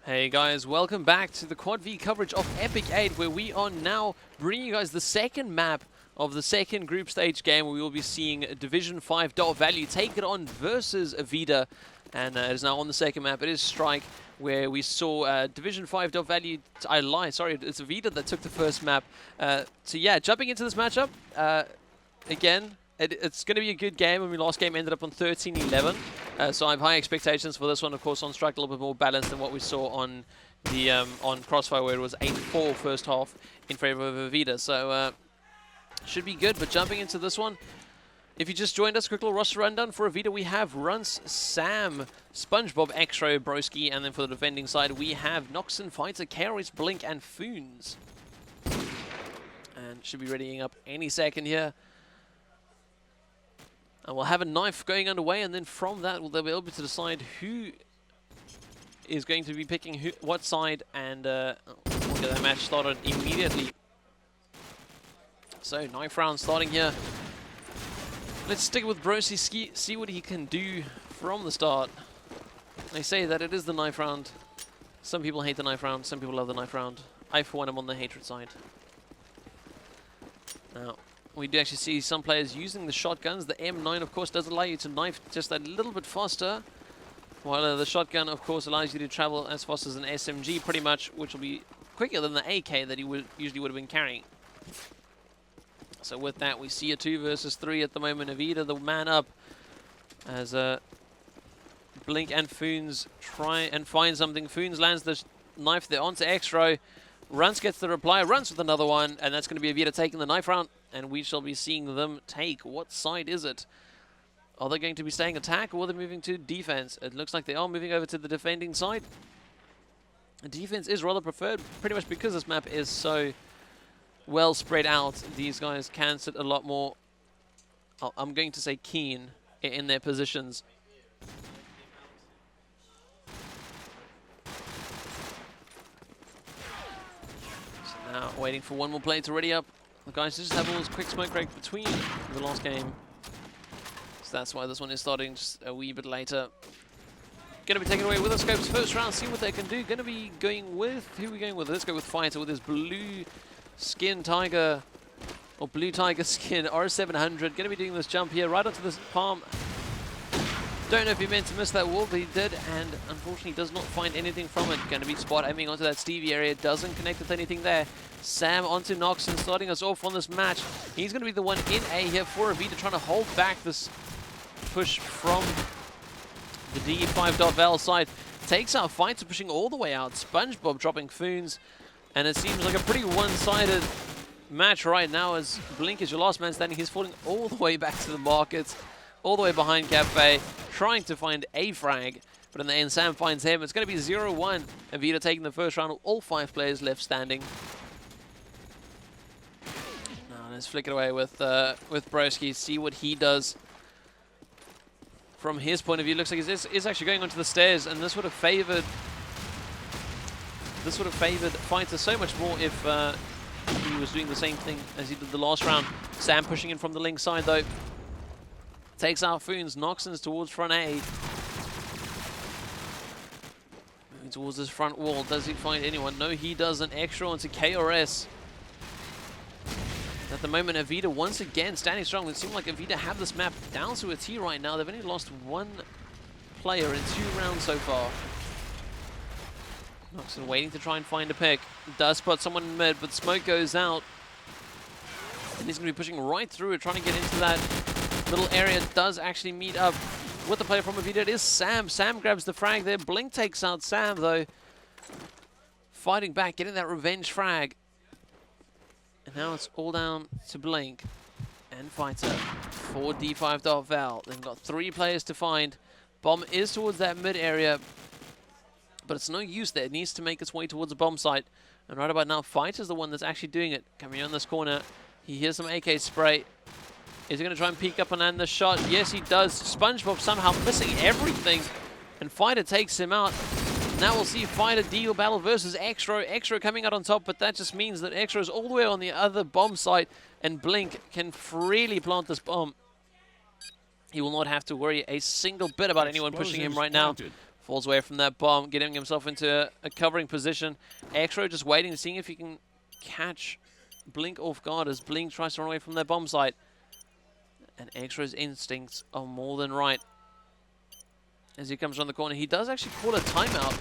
Hey guys, welcome back to the Quad V coverage of Epic.EIGHT, where we are now bringing you guys the second map of the second group stage game, where we will be seeing divi5ion.value take it on versus Avida. And it is now on the second map. It is Strike, where we saw divi5ion.value. I lie, sorry, it's Avida that took the first map. So yeah, jumping into this matchup, again, it's going to be a good game. When we last game ended up on 13-11. So I have high expectations for this one. Of course, on Strike a little bit more balanced than what we saw on the on Crossfire, where it was 8-4 first half in favor of Avida. So should be good. But jumping into this one, if you just joined us, quick little roster rundown for Avida. We have Runts, Sam, SpongeBob, Extro, Broski, and then for the defending side, we have Noxon, Fighter, KRS, Blink, and Foons. And should be readying up any second here. And we'll have a knife going underway, and then from that, they'll be able to decide who is going to be picking what side, and we'll get that match started immediately. So, knife round starting here. Let's stick with Brosi, see what he can do from the start. They say that it is the knife round. Some people hate the knife round, some people love the knife round. I, for one, am on the hatred side. Now, we do actually see some players using the shotguns. The M9, of course, does allow you to knife just a little bit faster, while the shotgun, of course, allows you to travel as fast as an SMG, pretty much, which will be quicker than the AK that he usually would have been carrying. So with that, we see a 2 versus 3 at the moment. Avida, the man up, as Blink and Foons try and find something. Foons lands the knife there onto Extro. Runts gets the reply, Runts with another one, and that's going to be Avida taking the knife round. And we shall be seeing them take. What side is it? Are they going to be staying attack, or are they moving to defense? It looks like they are moving over to the defending side. The defense is rather preferred, pretty much because this map is so well spread out. These guys can sit a lot more, I'm going to say keen, in their positions. So now waiting for one more play to ready up. The guys just have all this quick smoke break between the last game. So that's why this one is starting just a wee bit later. Going to be taken away with the scopes first round, see what they can do. Going to be going with, who are we going with? Let's go with Fighter with his blue skin tiger, or blue tiger skin, R700. Going to be doing this jump here right onto this palm. Don't know if he meant to miss that wall, but he did, and unfortunately does not find anything from it. Going to be spot aiming onto that Stevie area, doesn't connect with anything there. Sam onto Noxon, starting us off on this match. He's going to be the one in A here for Avida, trying to hold back this push from the divi5ion side. Takes out Fighter, pushing all the way out. SpongeBob dropping Foons, and it seems like a pretty one-sided match right now, as Blink is your last man standing. He's falling all the way back to the markets, all the way behind Cafe, trying to find a frag. But in the end, Sam finds him. It's going to be 0-1. Avida taking the first round, all 5 players left standing. Now let's flick it away with Broski, see what he does. From his point of view, looks like he's actually going onto the stairs, and this would have favored Fighter so much more if he was doing the same thing as he did the last round. Sam pushing in from the link side though. Takes out Foons, Noxon's towards front A. Moving towards this front wall. Does he find anyone? No, he doesn't. Extra onto KRS. At the moment, Avida once again standing strong. It seems like Avida have this map down to a T right now. They've only lost 1 player in 2 rounds so far. Noxon waiting to try and find a pick. Does spot someone in mid, but smoke goes out. And he's going to be pushing right through it, trying to get into that little area. Does actually meet up with the player from Avida. It is Sam. Sam grabs the frag there. Blink takes out Sam, though. Fighting back, getting that revenge frag. And now it's all down to Blink and Fighter for divi5ion.value. They've got 3 players to find. Bomb is towards that mid area, but it's no use there. It needs to make its way towards the bomb site. And right about now, Fighter's the one that's actually doing it. Coming on this corner, he hears some AK spray. Is he going to try and peek up and land the shot? Yes, he does. SpongeBob somehow missing everything, and Fighter takes him out. Now we'll see Fighter deal battle versus Extro. Extro coming out on top, but that just means that Extro is all the way on the other bomb site, and Blink can freely plant this bomb. He will not have to worry a single bit about anyone pushing him right now. Falls away from that bomb, getting himself into a covering position. Exro just waiting, seeing if he can catch Blink off guard as Blink tries to run away from their bomb site. And Exro's instincts are more than right. As he comes around the corner, he does actually call a timeout.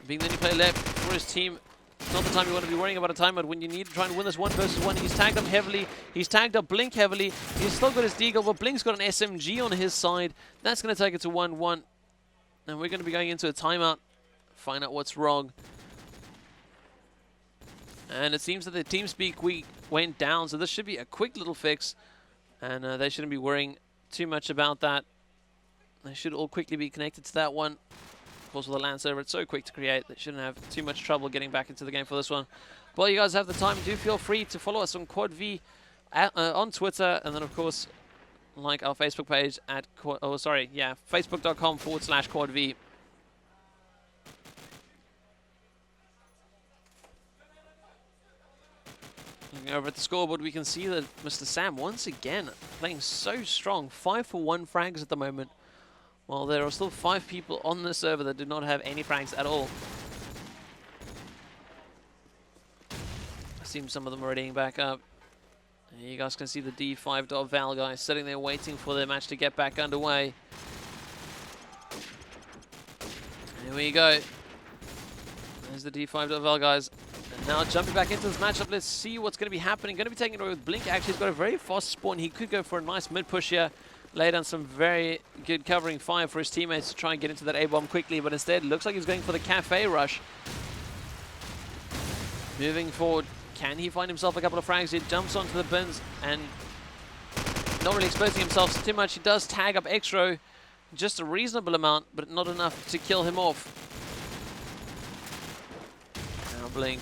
Being the only player left for his team, it's not the time you want to be worrying about a timeout when you need to try and win this 1 versus 1. He's tagged up heavily. He's tagged up Blink heavily. He's still got his deagle, but Blink's got an SMG on his side. That's going to take it to 1-1. And we're going to be going into a timeout. Find out what's wrong. And it seems that the TeamSpeak week went down, so this should be a quick little fix. And they shouldn't be worrying too much about that. They should all quickly be connected to that one. Of course, with the LAN server, it's so quick to create. They shouldn't have too much trouble getting back into the game for this one. But while you guys have the time, do feel free to follow us on QuadV on Twitter. And then, of course, like our Facebook page at, facebook.com/QuadV. Looking over at the scoreboard, we can see that Mr. Sam, once again, playing so strong. 5 for 1 frags at the moment. While there are still 5 people on the server that do not have any frags at all. I see some of them readying back up. And you guys can see the divi5.value guys sitting there waiting for their match to get back underway. And here we go. There's the divi5.value guys. And now jumping back into this matchup, let's see what's going to be happening. Going to be taking it away with Blink. Actually, he's got a very fast spawn. He could go for a nice mid push here. Lay down some very good covering fire for his teammates to try and get into that A-bomb quickly, but instead looks like he's going for the cafe rush. Moving forward, can he find himself a couple of frags? He jumps onto the bins and not really exposing himself too much. He does tag up Exro, just a reasonable amount, but not enough to kill him off. Now Blink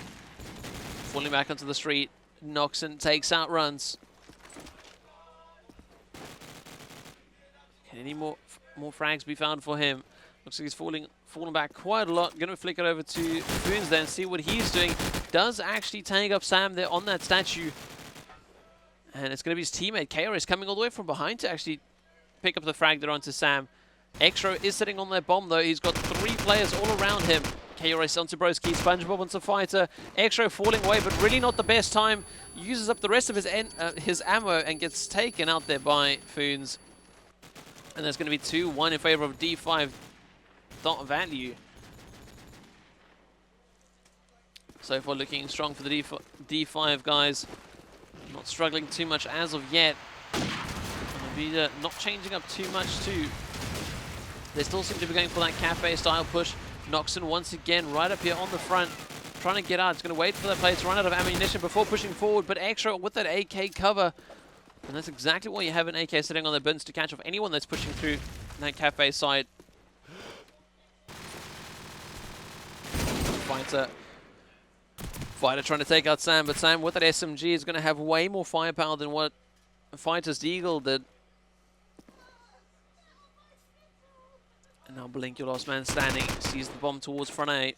falling back onto the street. Noxon takes out runs. Can any more frags be found for him? Looks like he's falling back quite a lot. Going to flick it over to Foons then, see what he's doing. Does actually tag up Sam there on that statue. And it's going to be his teammate, KRS, coming all the way from behind to actually pick up the frag there onto Sam. Exro is sitting on that bomb though. He's got 3 players all around him. KRS onto Broski, SpongeBob onto Fighter. Exro falling away, but really not the best time. Uses up the rest of his ammo and gets taken out there by Foons. And there's going to be 2-1 in favor of divi5.value. So far looking strong for the D5 guys. Not struggling too much as of yet. Avida not changing up too much too. They still seem to be going for that cafe style push. Noxon once again right up here on the front. Trying to get out. It's going to wait for that player to run out of ammunition before pushing forward. But Extra with that AK cover. And that's exactly why you have an AK sitting on the bins to catch off anyone that's pushing through that cafe side. Fighter trying to take out Sam, but Sam with that SMG is going to have way more firepower than what Fighter's Deagle did. And now Blink, your last man standing, sees the bomb towards front A.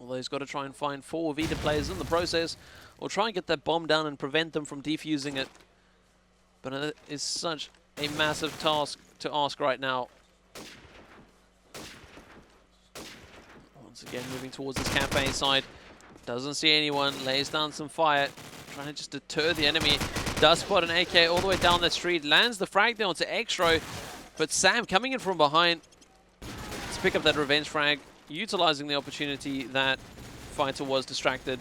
Although he's got to try and find 4 Avida players in the process, or try and get that bomb down and prevent them from defusing it. But it is such a massive task to ask right now. Once again, moving towards this campaign side. Doesn't see anyone, lays down some fire, trying to just deter the enemy. Does spot an AK all the way down that street, lands the frag down to Extro, but Sam coming in from behind to pick up that revenge frag, utilizing the opportunity that Fighter was distracted.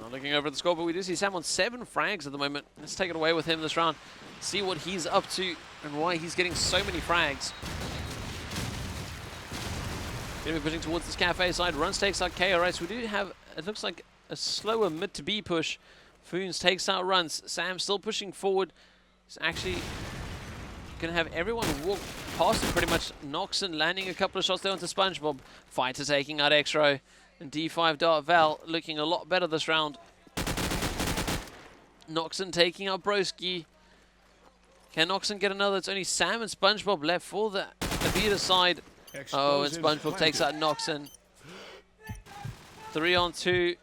Now looking over at the scoreboard, we do see Sam on 7 frags at the moment. Let's take it away with him this round, see what he's up to and why he's getting so many frags. Going to be pushing towards this cafe side. Runs takes out KRS. We do have, it looks like, a slower mid to B push. Foons takes out Runs. Sam still pushing forward. He's actually going to have everyone walk past him pretty much. Noxon landing a couple of shots there onto SpongeBob. Fighter taking out Extro. And D5.Val looking a lot better this round. Noxon taking out Broski. Can Noxon get another? It's only Sam and SpongeBob left for the Avida side. Oh, and SpongeBob takes out Noxon. 3-on-2.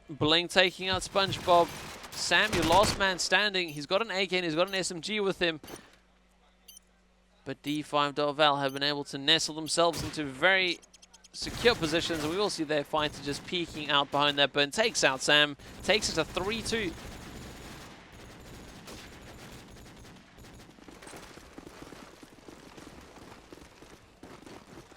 Blink taking out SpongeBob. Sam, your last man standing. He's got an AK and he's got an SMG with him. But divi5.value have been able to nestle themselves into very secure positions, and we will see their fighter just peeking out behind that burn. Takes out Sam, takes it to 3-2.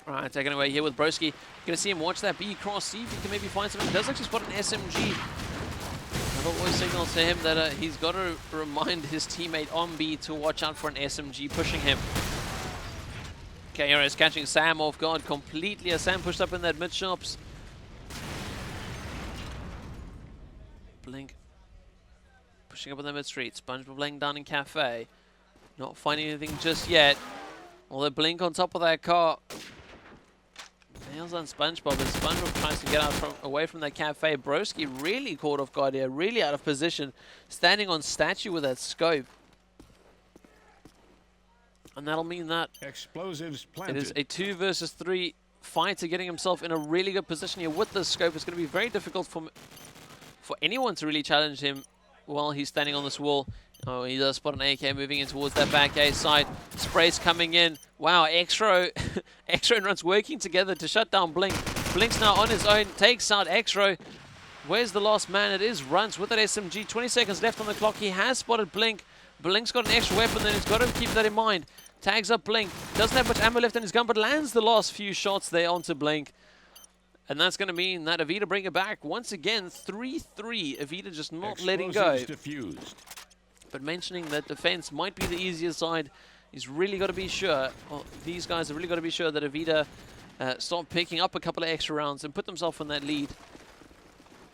Alright, taken away here with Broski. Gonna see him watch that B cross, see if he can maybe find something. He does actually spot an SMG. That always signals to him that he's got to remind his teammate on B to watch out for an SMG pushing him. KRS catching Sam off guard completely as Sam pushed up in that mid shops. Blink pushing up on the mid street. SpongeBob laying down in Cafe. Not finding anything just yet. Although Blink on top of that car. Nails on SpongeBob, and SpongeBob tries to get out away from that Cafe. Broski really caught off guard here, really out of position, standing on statue with that scope. And that'll mean that explosives planted. It is a 2 versus 3 fighter getting himself in a really good position here with the scope. It's going to be very difficult for anyone to really challenge him while he's standing on this wall. Oh, he does spot an AK moving in towards that back A side. Sprays coming in. Wow, Exro and Runs working together to shut down Blink. Blink's now on his own, takes out Exro. Where's the last man? It is Runs with that SMG. 20 seconds left on the clock. He has spotted Blink. Blink's got an extra weapon, then he's got to keep that in mind. Tags up Blink. Doesn't have much ammo left in his gun, but lands the last few shots there onto Blink. And that's going to mean that Avida bring it back. Once again, 3-3. Avida just not letting go. Diffused. But mentioning that defense might be the easier side, he's really got to be sure, well, these guys have really got to be sure that Avida start picking up a couple of extra rounds and put themselves in that lead.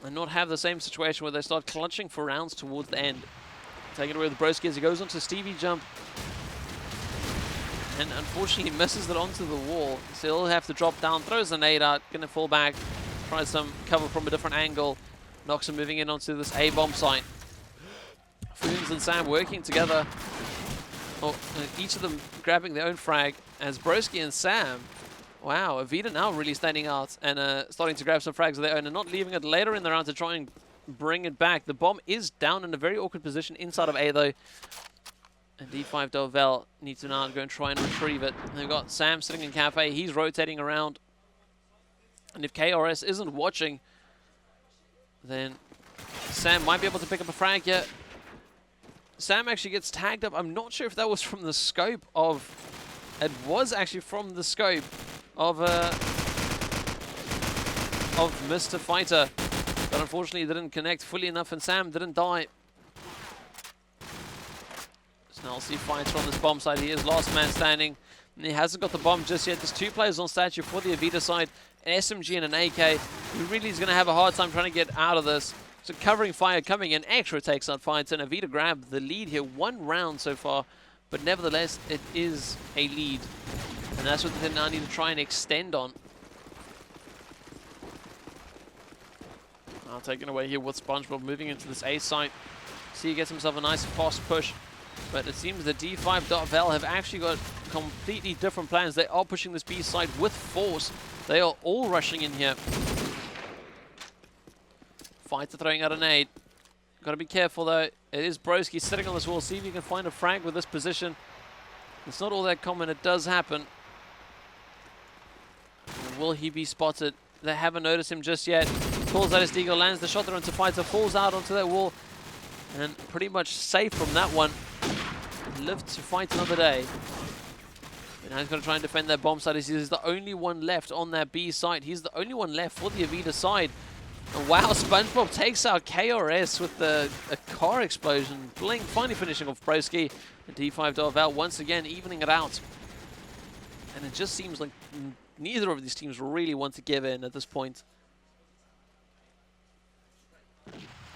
And not have the same situation where they start clutching for rounds towards the end. Taking it away with Broski as he goes onto Stevie jump. And unfortunately misses it onto the wall. So he'll have to drop down, throws a nade out, gonna fall back, try some cover from a different angle. Knocks him moving in onto this A-bomb site. Foons and Sam working together. Oh, each of them grabbing their own frag as Broski and Sam. Wow, Avida now really standing out and starting to grab some frags of their own and not leaving it later in the round to try and bring it back. The bomb is down in a very awkward position inside of A though. And divi5.value needs to now go and try and retrieve it. They've got Sam sitting in Cafe. He's rotating around. And if KRS isn't watching, then Sam might be able to pick up a frag here. Sam actually gets tagged up. I'm not sure if that was from the scope of... It was actually from the scope of Mr. Fighter. But unfortunately, it didn't connect fully enough and Sam didn't die. So now we'll see Fighter on this bomb side. He is last man standing. And he hasn't got the bomb just yet. There's 2 players on statue for the Avida side. An SMG and an AK. He really is going to have a hard time trying to get out of this. So covering fire coming in. Extra takes out Fighter. And Avida grab the lead here. 1 round so far. But nevertheless, it is a lead. And that's what they now need to try and extend on. Now taken away here with SpongeBob moving into this A site. See, he gets himself a nice fast push. But it seems that divi5.value have actually got completely different plans. They are pushing this B side with force. They are all rushing in here. Fighter throwing out a nade. Got to be careful though. It is Broski sitting on this wall. See if you can find a frag with this position. It's not all that common. It does happen. Will he be spotted? They haven't noticed him just yet. Pulls out his deagle, lands the shot there onto Fighter, falls out onto that wall. And pretty much safe from that one. Lived to fight another day. And now he's going to try and defend that bomb site. He's the only one left on that B site. He's the only one left for the Avida side. And wow, SpongeBob takes out KRS with a car explosion. Blink finally finishing off Broski. And divi5.value once again evening it out. And it just seems like neither of these teams really want to give in at this point.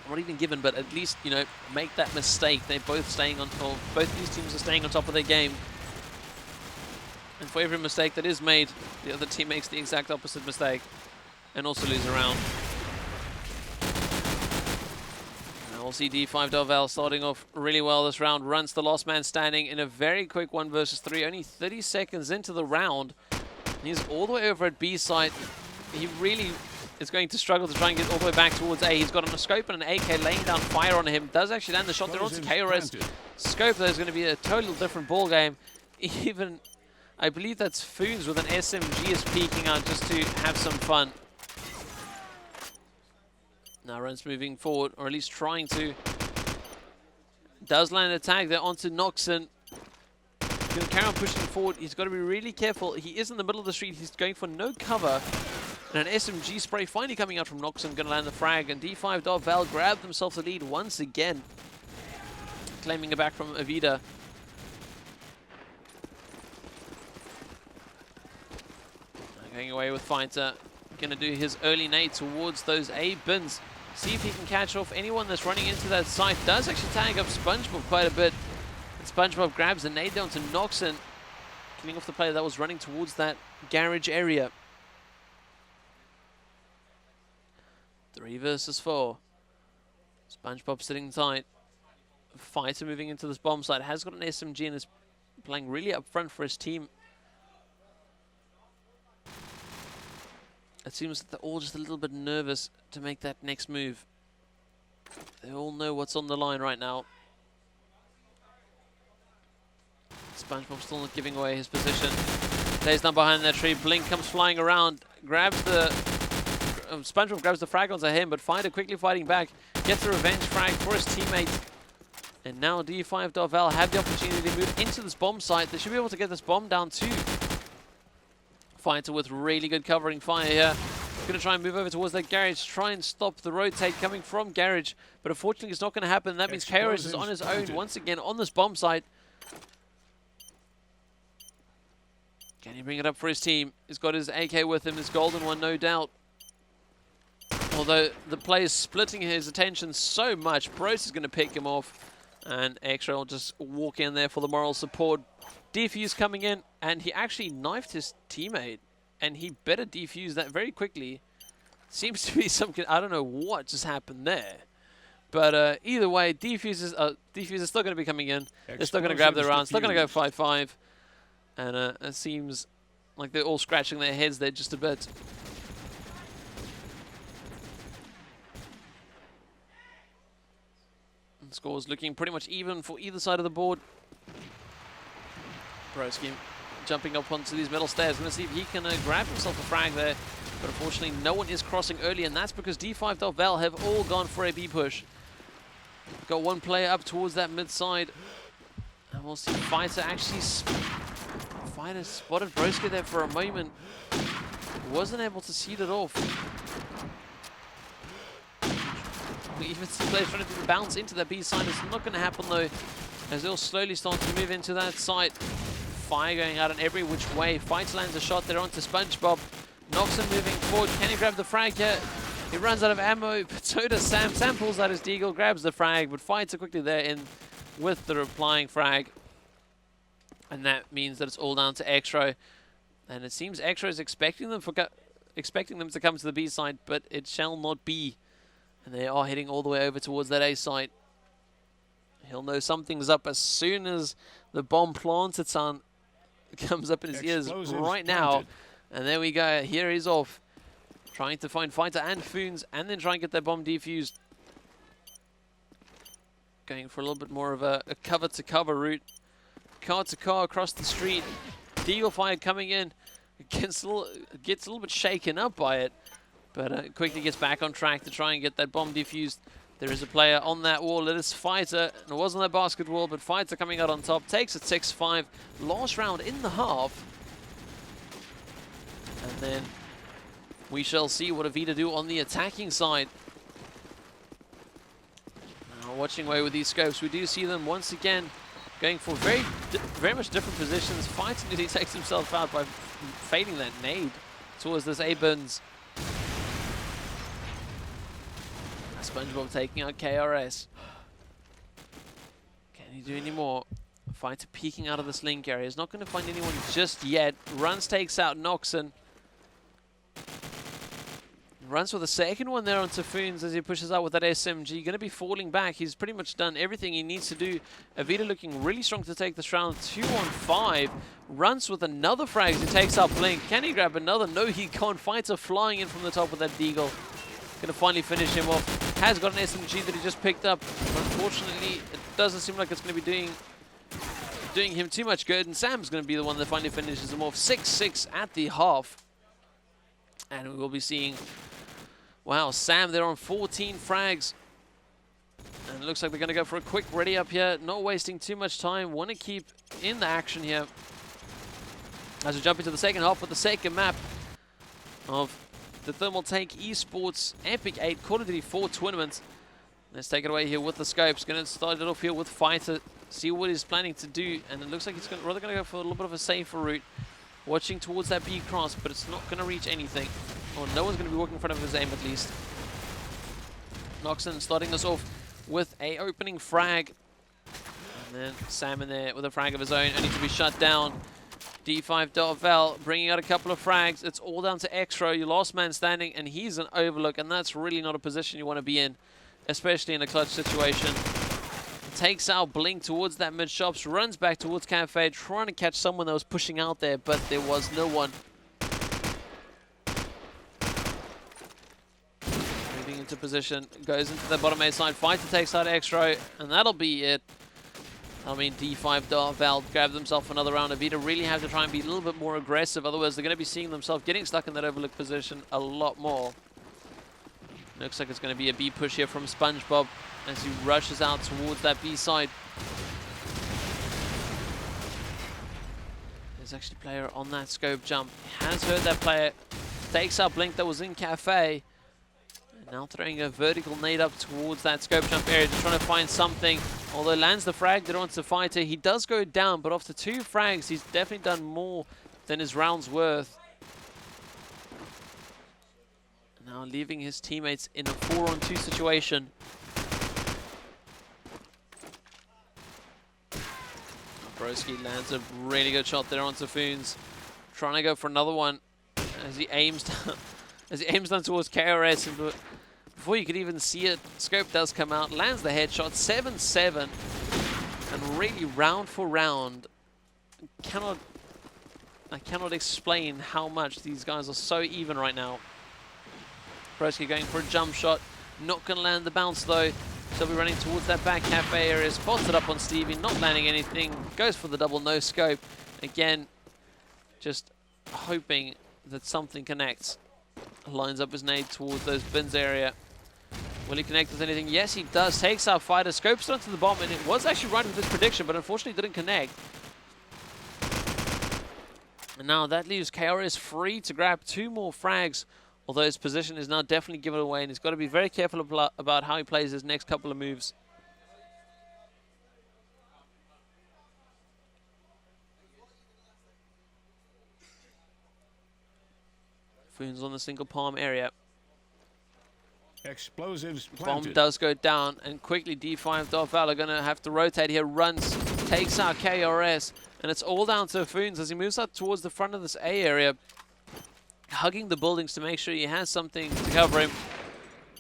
Not even given, but at least, you know, make that mistake. They're both staying on, or both these teams are staying on top of their game. And for every mistake that is made, the other team makes the exact opposite mistake and also lose a round. Now we'll see divi5.value starting off really well this round. Runs the last man standing in a very quick 1 versus 3. Only 30 seconds into the round. He's all the way over at B site. He really is going to struggle to try and get all the way back towards A. He's got a scope and an AK laying down fire on him. Does actually land the shot there onto KRS. Scope, though, is going to be a total different ball game. Even, I believe that's Foons with an SMG is peeking out just to have some fun. Now Runs moving forward, or at least trying to. Does land a tag there onto Noxon. Going to carry on pushing forward. He's got to be really careful. He is in the middle of the street. He's going for no cover. And an SMG spray finally coming out from Noxon. Going to land the frag. And divi5ion.value grab themselves the lead once again. Claiming it back from Avida. Going away with Fighter. Going to do his early nade towards those A bins. See if he can catch off anyone that's running into that site. Does actually tag up SpongeBob quite a bit. And SpongeBob grabs the nade down to Noxon, killing off the player that was running towards that garage area. 3 versus 4. SpongeBob sitting tight. Fighter moving into this bomb site. Has got an SMG and is playing really up front for his team. It seems that they're all just a little bit nervous to make that next move. They all know what's on the line right now. SpongeBob still not giving away his position. Stays down behind that tree. Blink comes flying around. Grabs the... SpongeBob grabs the frag onto him, but Fighter quickly fighting back. Gets a revenge frag for his teammate. And now divi5ion.value have the opportunity to move into this bomb site. They should be able to get this bomb down too. Fighter with really good covering fire here. Going to try and move over towards that garage, try and stop the rotate coming from garage, but unfortunately it's not going to happen. That means KRS is on his own once again on this bomb site. Can he bring it up for his team? He's got his AK with him, his golden one, no doubt. Although the play is splitting his attention so much, Bros is going to pick him off, and Extra will just walk in there for the moral support. Defuse coming in, and he actually knifed his teammate, and he better defuse that very quickly. Seems to be some... I don't know what just happened there. But either way, Defuse is still going to be coming in. They're still going to grab their round, still going to go 5-5. And it seems like they're all scratching their heads there just a bit. And scores looking pretty much even for either side of the board. Broski jumping up onto these middle stairs. Going to see if he can grab himself a frag there. But unfortunately, no one is crossing early, and that's because divi5ion.value have all gone for a B push. Got one player up towards that mid side. And we'll see Fighter actually... Fighter spotted Broski there for a moment. Wasn't able to see it off. We even see players trying to do the bounce into that B side. It's not going to happen though, as they'll slowly start to move into that site. Fire going out in every which way. Fighter lands a shot there onto SpongeBob. Noxon moving forward. Can he grab the frag here? He runs out of ammo, but so does Sam. Sam pulls out his deagle, grabs the frag, but Fighter quickly there in with the replying frag. And that means that it's all down to Extra. And it seems Extra is expecting them to come to the B side, but it shall not be. And they are heading all the way over towards that A site. He'll know something's up as soon as the bomb planted sound comes up in his ears right now. And there we go. Here he's off. Trying to find Fighter and Foons and then try and get that bomb defused. Going for a little bit more of a cover-to-cover route. Car to car across the street. Deagle fire coming in. Gets a little bit shaken up by it. But quickly gets back on track to try and get that bomb defused. There is a player on that wall. It is Fighter. And it wasn't that basket wall, but Fighter coming out on top. Takes it 6-5. Last round in the half. And then we shall see what Avida do on the attacking side. Now watching away with these scopes, we do see them once again going for very much different positions. Fighter nearly takes himself out by fading that nade towards this A-Bins. SpongeBob taking out KRS. Can he do any more? Fighter peeking out of this link area. He's not going to find anyone just yet. Runs takes out Noxon. Runs for the second one there on Typhoons as he pushes out with that SMG. Going to be falling back. He's pretty much done everything he needs to do. Avida looking really strong to take this round. 2-on-5. Runs with another frag as he takes out Blink. Can he grab another? No, he can't. Fighter flying in from the top with that Deagle. Going to finally finish him off. Has got an SMG that he just picked up. But unfortunately, it doesn't seem like it's going to be doing him too much good. And Sam's going to be the one that finally finishes him off. 6-6 at the half. And we will be seeing, wow, Sam there on 14 frags. And it looks like they're going to go for a quick ready up here. Not wasting too much time. Want to keep in the action here. As we jump into the second half with the second map of the Thermal Take eSports Epic.EIGHT Call of Duty 4 tournament. Let's take it away here with the scopes. Going to start it off here with Fighter. See what he's planning to do. And it looks like he's rather going to go for a little bit of a safer route. Watching towards that B cross, but it's not going to reach anything. Or no one's going to be walking in front of his aim at least. Noxon starting us off with a opening frag. And then Sam in there with a frag of his own, only to be shut down. divi5ion.value bringing out a couple of frags. It's all down to Extro, your last man standing, and he's an overlook, and that's really not a position you want to be in, especially in a clutch situation. Takes out Blink towards that mid shops, runs back towards Cafe, trying to catch someone that was pushing out there, but there was no one. Moving into position, goes into the bottom A side, Fighter takes out Extro, and that'll be it. I mean, divi5ion.value grab themselves another round. Avida really have to try and be a little bit more aggressive, otherwise they're going to be seeing themselves getting stuck in that overlook position a lot more. Looks like it's going to be a B push here from SpongeBob as he rushes out towards that B side. There's actually a player on that scope jump. He has heard that player. Takes out Blink that was in Cafe. And now throwing a vertical nade up towards that scope jump area, just trying to find something. Although lands the frag that onto Fighter, he does go down, but after 2 frags, he's definitely done more than his round's worth. Now leaving his teammates in a 4-on-2 situation. Broski lands a really good shot there on Typhoons. Trying to go for another one as he aims down towards KRS. And before you could even see it, scope does come out, lands the headshot, 7-7. And really round for round. I cannot explain how much these guys are so even right now. Broski going for a jump shot. Not going to land the bounce though. So he'll be running towards that back cafe area. Spots it up on Stevie. Not landing anything. Goes for the double no scope. Again, just hoping that something connects. Lines up his nade towards those bins area. Will he connect with anything? Yes, he does. Takes out Fighter. Scopes onto the bomb. And it was actually right with his prediction, but unfortunately didn't connect. And now that leaves KRS free to grab 2 more frags. Although his position is now definitely given away, and he's got to be very careful about how he plays his next couple of moves. Foons on the single palm area. Explosives planted. Bomb does go down, and quickly divi5ion.value are going to have to rotate here. Runs, takes out KRS, and it's all down to Foons as he moves up towards the front of this A area. Hugging the buildings to make sure he has something to cover him.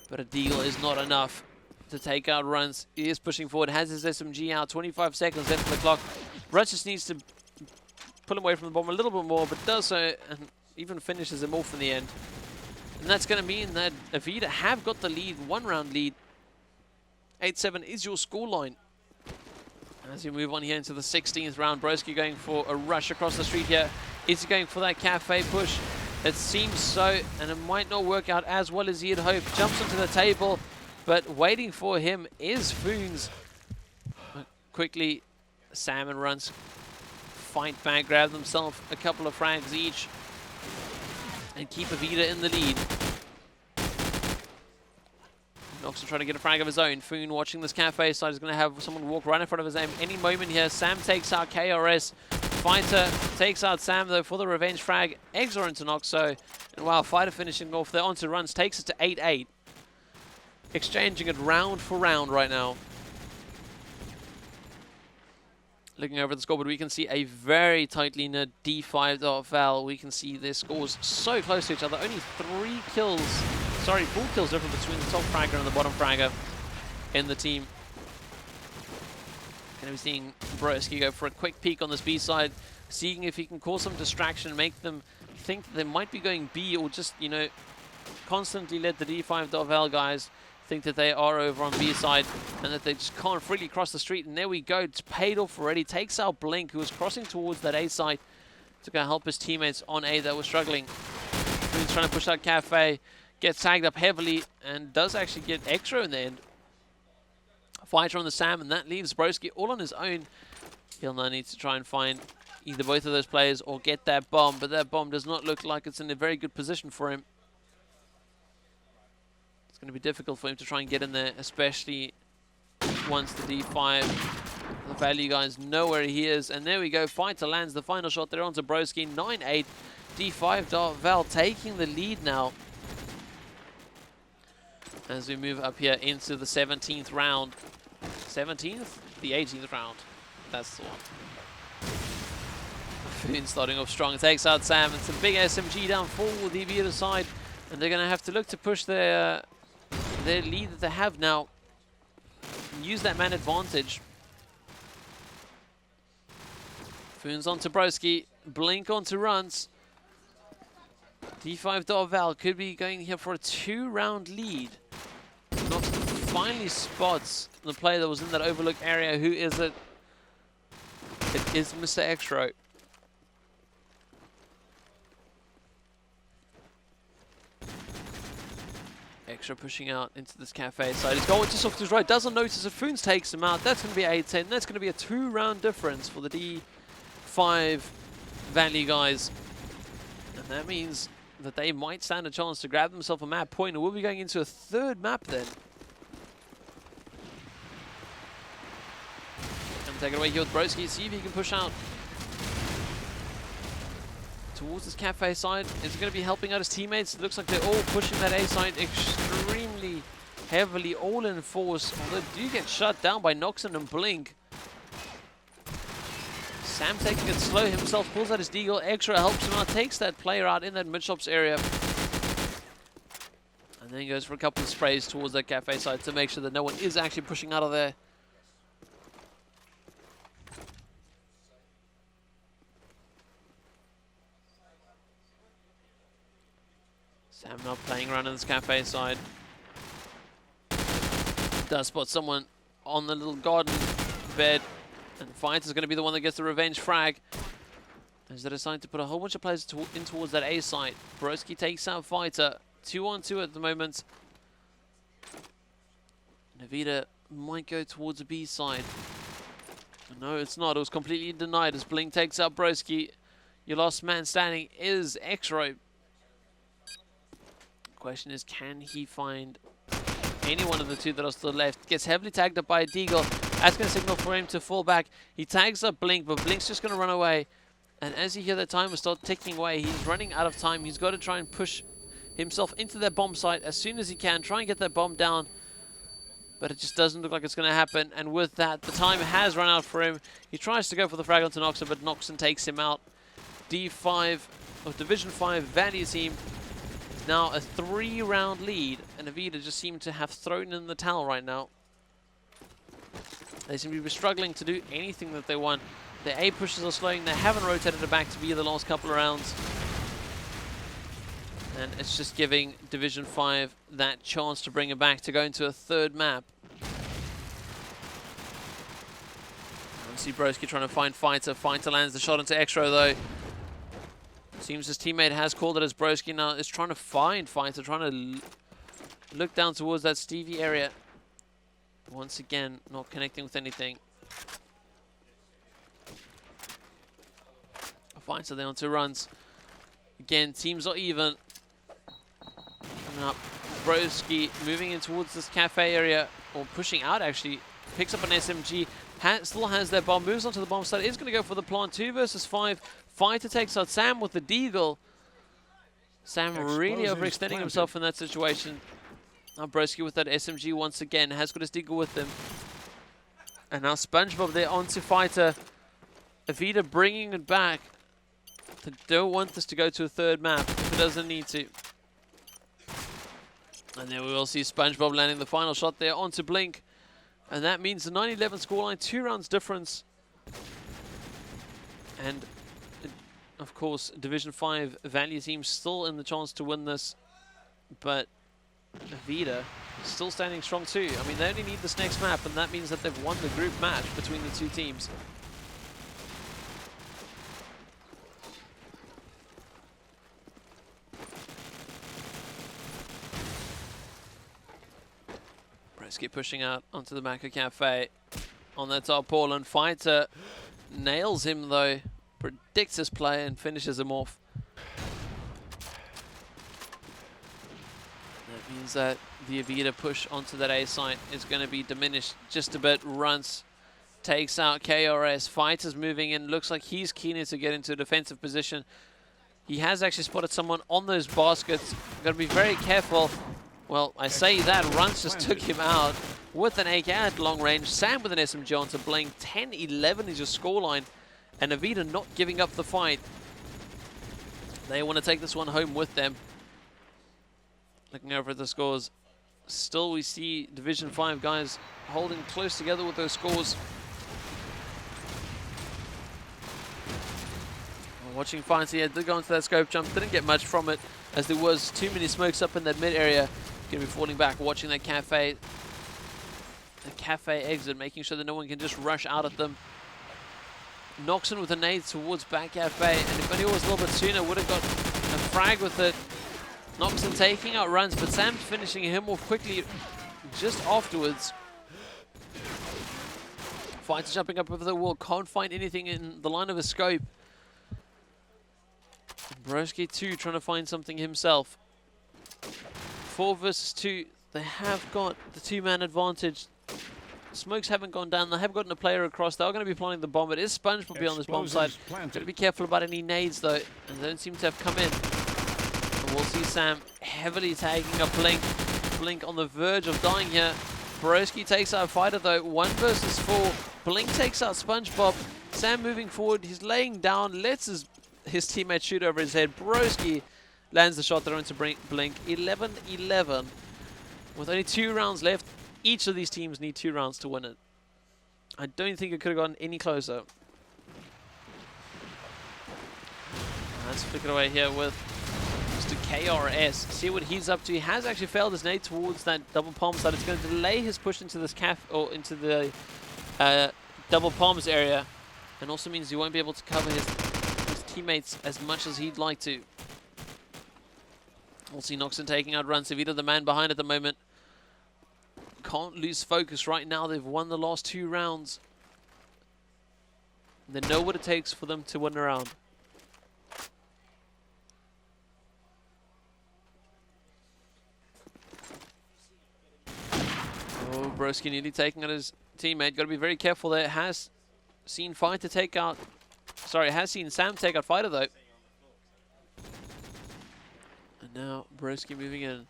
But a deal is not enough to take out runs. He is pushing forward, has his SMG out, 25 seconds left on the clock. Rush just needs to pull him away from the bomb a little bit more, but does so and even finishes him off in the end. And that's going to mean that Avida have got the lead, 1-round lead. 8-7 is your scoreline. As you move on here into the 16th round, Broski going for a rush across the street here. Is he going for that cafe push? It seems so, and it might not work out as well as he had hoped. Jumps onto the table, but waiting for him is Foons. Quickly, Salmon runs. Fight back, grab themselves a couple of frags each, and keep Avida in the lead. Noxon trying to get a frag of his own. Foon watching this cafe side is going to have someone walk right in front of his aim any moment here. Sam takes out KRS. Fighter takes out Sam though for the revenge frag. Eggs are into Noxo. And wow, Fighter finishing off there onto runs. Takes it to 8-8. Exchanging it round for round right now. Looking over the scoreboard, we can see a very tightly knit divi5ion.value. We can see their scores so close to each other. Only 3 kills full kills difference between the top fragger and the bottom fragger in the team. Going to be seeing Broski go for a quick peek on this B side, seeing if he can cause some distraction, make them think that they might be going B, or just, you know, constantly let the divi5.value guys think that they are over on B side and that they just can't freely cross the street. And there we go, it's paid off already. Takes out Blink, who was crossing towards that A side to go help his teammates on A that were struggling. He's trying to push out Cafe, gets tagged up heavily, and does actually get extra in the end. Fighter on the Sam, and that leaves Broski all on his own. He'll now need to try and find either both of those players or get that bomb, but that bomb does not look like it's in a very good position for him. It's going to be difficult for him to try and get in there, especially once the divi5.value guys know where he is. And there we go, Fighter lands the final shot there onto Broski. 9-8, divi5.value taking the lead now as we move up here into the 17th round. 17th? The 18th round. That's the one. Foon starting off strong, takes out Sam. It's a big SMG down for the Avida side, and they're going to have to look to push their lead that they have now and use that man advantage. Foon's onto Broski, Blink onto Runs. divi5.value could be going here for a 2-round lead. Nox finally spots the player that was in that overlook area. Who is it? It is Mr. Extro. Extra pushing out into this Cafe side. He's going just off to his right. Doesn't notice if Foons takes him out. That's going to be 8-10. That's going to be a 2-round difference for the divi5.value guys. And that means that they might stand a chance to grab themselves a map point, and we'll be going into a 3rd map then. And take it away here with Broski, see if he can push out towards this Cafe side. Is it going to be helping out his teammates? It looks like they're all pushing that A side extremely heavily, all in force. Although they do get shut down by Noxon and Blink. Sam taking it slow himself, pulls out his deagle, Extra helps him out, takes that player out in that mid-shops area. And then he goes for a couple of sprays towards that Cafe side to make sure that no one is actually pushing out of there. Sam now playing around on this Cafe side. Does spot someone on the little garden bed. And Fighter's going to be the one that gets the revenge frag, as they decide to put a whole bunch of players in towards that A site. Broski takes out Fighter. 2-on-2 at the moment. Avida might go towards the B side. No, it's not. It was completely denied as Blink takes out Broski. Your last man standing is X-Ray. Question is, can he find any one of the two that are still left? Gets heavily tagged up by a Deagle. That's going to signal for him to fall back. He tags up Blink, but Blink's just going to run away. And as you hear the timer start ticking away, he's running out of time. He's got to try and push himself into that bomb site as soon as he can. Try and get that bomb down. But it just doesn't look like it's going to happen. And with that, the time has run out for him. He tries to go for the frag onto Noxon, but Noxon takes him out. D5 of Division 5 Value team now a 3-round lead. And Avida just seem to have thrown in the towel right now. They seem to be struggling to do anything that they want. Their A pushes are slowing. They haven't rotated it back to be the last couple of rounds. And it's just giving Division 5 that chance to bring it back to go into a 3rd map. I see Broski trying to find Fighter. Fighter lands the shot into Extro though. Seems his teammate has called it as Broski now is trying to find Fighter, trying to look down towards that Stevie area. Once again, not connecting with anything. Fighter there on 2 runs. Again, teams are even. Coming up, Broski moving in towards this Cafe area, or pushing out actually. Picks up an SMG, still has that bomb, moves onto the bomb site, is going to go for the plant. 2 versus 5. Fighter takes out Sam with the Deagle. Sam really overextending himself in that situation. Now Broski with that SMG once again, has got his Deagle with him. And now SpongeBob there onto Fighter. Avida bringing it back. They don't want this to go to a 3rd map if it doesn't need to. And then we will see SpongeBob landing the final shot there onto Blink. And that means the 9-11 scoreline, 2 rounds difference. And, of course, Division 5 Value team still in the chance to win this. But Avida still standing strong too. I mean, they only need this next map, and that means that they've won the group match between the two teams. Keep pushing out onto the Maka Cafe on that top ball, and Fighter nails him though, predicts his play and finishes him off. That means that the Avida push onto that A site is going to be diminished just a bit. Runts takes out KRS. Fighter's moving in, looks like he's keen to get into a defensive position. He has actually spotted someone on those baskets. Got to be very careful. Well, I say that, Runts just took him out with an AK at long range. Sam with an SMG onto Blink. 10-11 is your scoreline, and Avida not giving up the fight. They want to take this one home with them. Looking over at the scores, still we see Division 5 guys holding close together with those scores. Watching Fighter here, did go into that scope jump, didn't get much from it as there was too many smokes up in that mid area. Going to be falling back, watching that cafe exit, making sure that no one can just rush out at them. Noxon with a nade towards back cafe, and if only it was a little bit sooner, would have got a frag with it. Noxon taking out Runs, but Sam finishing him off quickly just afterwards. Fighter jumping up over the wall, can't find anything in the line of his scope. Broski too trying to find something himself. 4 versus 2, they have got the 2-man advantage. Smokes haven't gone down, they have gotten a player across. They are going to be planting the bomb. It is SpongeBob on this bomb side. Got to be careful about any nades though, and they don't seem to have come in. And we'll see Sam heavily tagging up Blink. Blink on the verge of dying here. Broski takes out Fighter though, 1 versus 4. Blink takes out SpongeBob. Sam moving forward, he's laying down, lets his teammate shoot over his head. Broski lands the shot there into Blink. 11-11. With only 2 rounds left, each of these teams need 2 rounds to win it. I don't think it could have gotten any closer. Let's flick it away here with Mr. KRS. See what he's up to. He has actually failed his nade towards that double palm side. It's going to delay his push into this into the double palms area, and also means he won't be able to cover his teammates as much as he'd like to. We'll see Noxon taking out Runs. Avida the man behind at the moment. Can't lose focus right now. They've won the last 2 rounds. They know what it takes for them to win a round. Oh, Broski nearly taking out his teammate. Got to be very careful there. Has seen Fighter take out... Sorry, has seen Sam take out Fighter though. And now Broski moving in.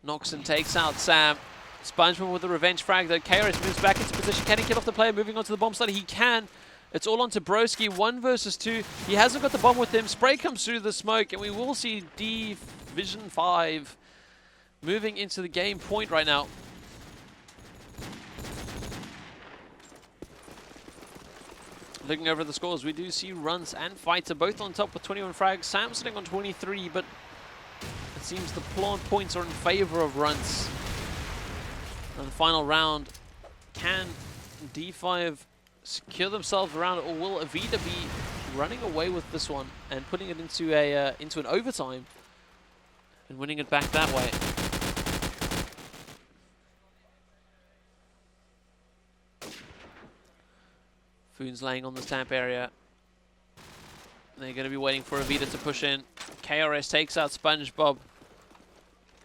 Noxon takes out Sam. SpongeBob with the revenge frag though. KRS moves back into position. Can he kill off the player moving onto the bomb side? He can. It's all onto Broski. 1 versus 2. He hasn't got the bomb with him. Spray comes through the smoke, and we will see Division 5 moving into the game point right now. Looking over the scores, we do see Runs and Fighter both on top with 21 frags. Sam sitting on 23, but it seems the plant points are in favor of Runs. And the final round, can D5 secure themselves around it, or will Avida be running away with this one and putting it into an overtime and winning it back that way? Foon's laying on the stamp area. They're going to be waiting for Avida to push in. KRS takes out SpongeBob.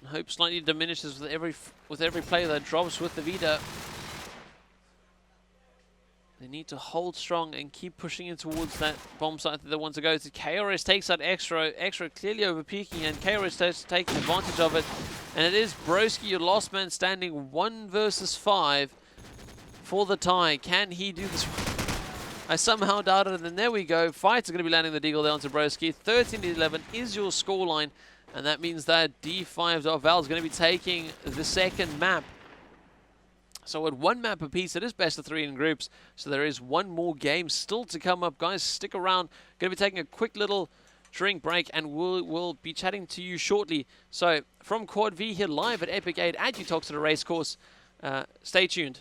Hope slightly diminishes with every player that drops with Avida. They need to hold strong and keep pushing in towards that bomb site that they want to go to. KRS takes out Extra. Extra clearly over peaking, and KRS taking advantage of it. And it is Broski, your last man standing, 1 versus 5 for the tie. Can he do this? I somehow doubted it, and there we go. Fights are going to be landing the deagle there onto Broski. 13-11 is your scoreline. And that means that divi5ion.value is going to be taking the second map. So at one map apiece, it is best of 3 in groups. So there is one more game still to come up. Guys, stick around. Going to be taking a quick little drink break, and we'll be chatting to you shortly. So from Quad V here live at Epic.EIGHT at you talk to the race course. Stay tuned.